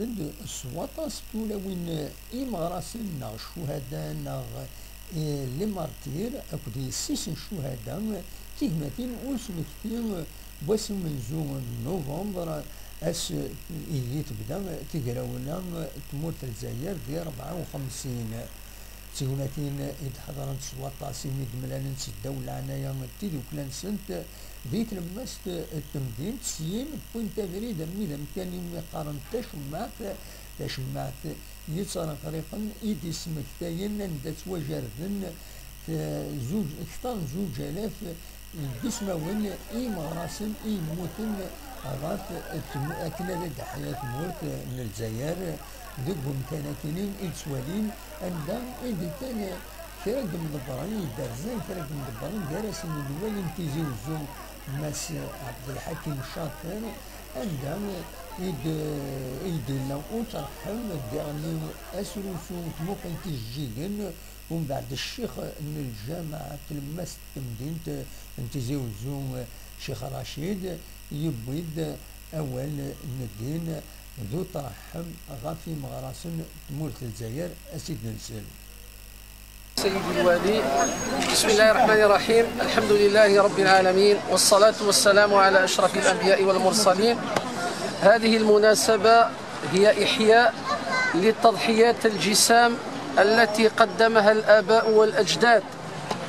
يرفد السواطاس تولا وين إمغراسنا شهداء لي مارتير أكدي سيس شهداء تيماتين وسمكتين بواسم من زون نوفمبر أس إيدي تبدا تقراونا تموت الجزائر دي 54 تيوناتين يتحضرن سواطاسي مدملان الدولة عنايا تيدو كلان سنت ديت لمست التمدين تسيين بوينت فريدة ميدا كان يقارن تشمعت يتصرف طريقا إيدي سمك تاين ندات وجردن زوج اكثر زوج آلاف بسماون إمغراسن إيموتن غاف أكنا حياة موت من الجزائر ذقهم كانين إتسوالين عندها إذا كان كراك مدبرين دارزين كراك مدبرين دارسين الأول انتيزي وزون ماس عبد الحكيم الشاطر عندها إيد لو أترحم ديرني أسروسو تموقن تجيجن ومن بعد الشيخ من الجامعة تلمس تمدينة انتيزي وزون شيخ رشيد يبيد أول ندين ذو ترحم غافي مغراسن تمورت الجزائر أسيد نسل. سيدي الوالي، بسم الله الرحمن الرحيم، الحمد لله رب العالمين، والصلاة والسلام على أشرف الأنبياء والمرسلين. هذه المناسبة هي إحياء للتضحيات الجسام التي قدمها الآباء والأجداد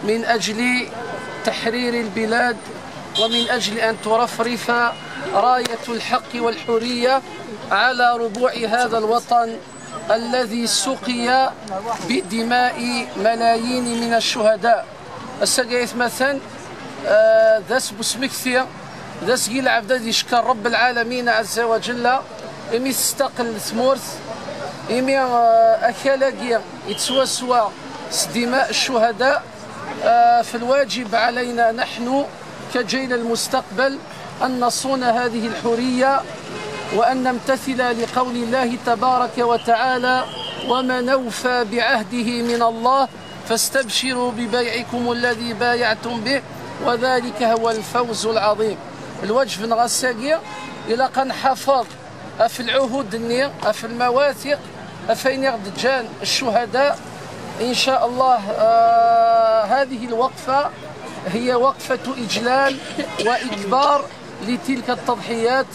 من أجل تحرير البلاد ومن أجل أن ترفرف راية الحق والحرية على ربوع هذا الوطن الذي سقي بدماء ملايين من الشهداء. السقايث مثلا ذاس بسمكثية ذاس جيل عبداد يشكر رب العالمين عز وجل إمي تستقل ثمورث إمي أكالاقيا يتسوى دماء الشهداء. فالواجب علينا نحن كجيل المستقبل أن نصون هذه الحرية وأن نمتثل لقول الله تبارك وتعالى: ومن أوفى بعهده من الله فاستبشروا ببيعكم الذي بايعتم به وذلك هو الفوز العظيم. الوجه نغساقيا إلى قنحفظ في العهود النية في المواثيق فين يغدجان الشهداء إن شاء الله. هذه الوقفة هي وقفة إجلال وإكبار لتلك التضحيات.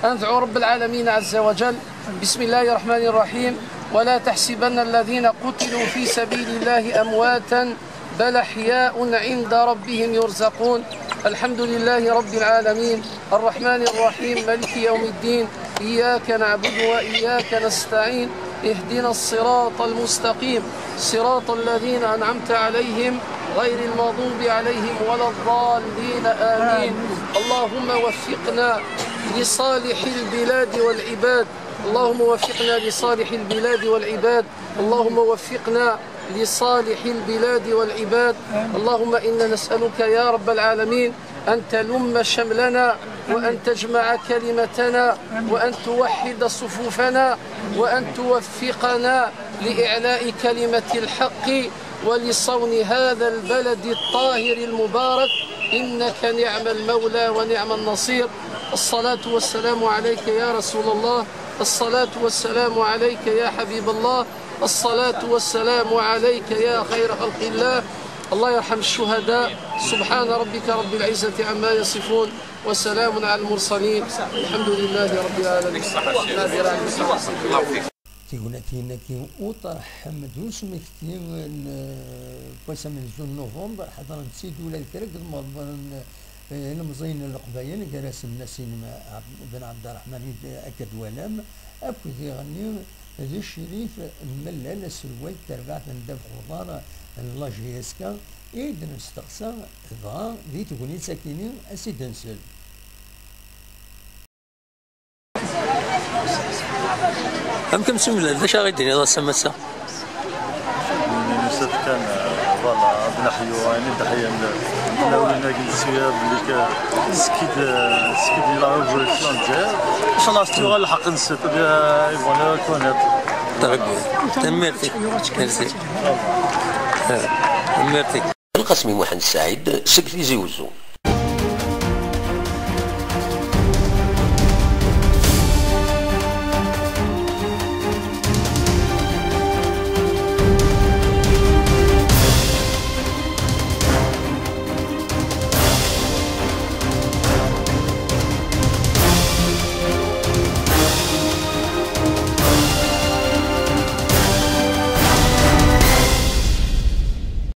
أندعو رب العالمين عز وجل. بسم الله الرحمن الرحيم: ولا تحسبن الذين قتلوا في سبيل الله أمواتا بل أحياء عند ربهم يرزقون. الحمد لله رب العالمين الرحمن الرحيم مالك يوم الدين إياك نعبد وإياك نستعين اهدنا الصراط المستقيم صراط الذين أنعمت عليهم غير المغضوب عليهم ولا الضالين آمين. اللهم وفقنا لصالح البلاد والعباد، اللهم وفقنا لصالح البلاد والعباد، اللهم وفقنا لصالح البلاد والعباد. اللهم إنا نسألك يا رب العالمين أن تلم شملنا وأن تجمع كلمتنا وأن توحد صفوفنا وأن توفقنا لإعلاء كلمة الحق ولصون هذا البلد الطاهر المبارك، إنك نعم المولى ونعم النصير. الصلاة والسلام عليك يا رسول الله، الصلاة والسلام عليك يا حبيب الله، الصلاة والسلام عليك يا خير خلق الله. الله يرحم الشهداء. سبحان ربك رب العزة عما يصفون وسلام على المرسلين الحمد لله رب العالمين. تيوناتينا كي وطرح مدوس مكتين بوسا من زون نوفمبر حضرنا سيدو ولا الكرك المزين القباين جالس النسين بن عبد الرحمن أكد ولام أكو ذي غني ذي الشريف ملل السلوات تربعت من دب خضار الله جيسكا إيد نستقصى ضا ذي تكوني ساكنين أسيد نسل. كم سملا ذا شاغدين هذا السمسة؟ يوسف كان والله عندنا حيوان تحية من أولنا السياب اللي سكيد يلعب في الفلانجير إن شاء الله استوى الحق نسيت يبغى كونات. طيب تمرتي ميرسي ميرتي. القسمي محمد السعيد سكتي زيوزو.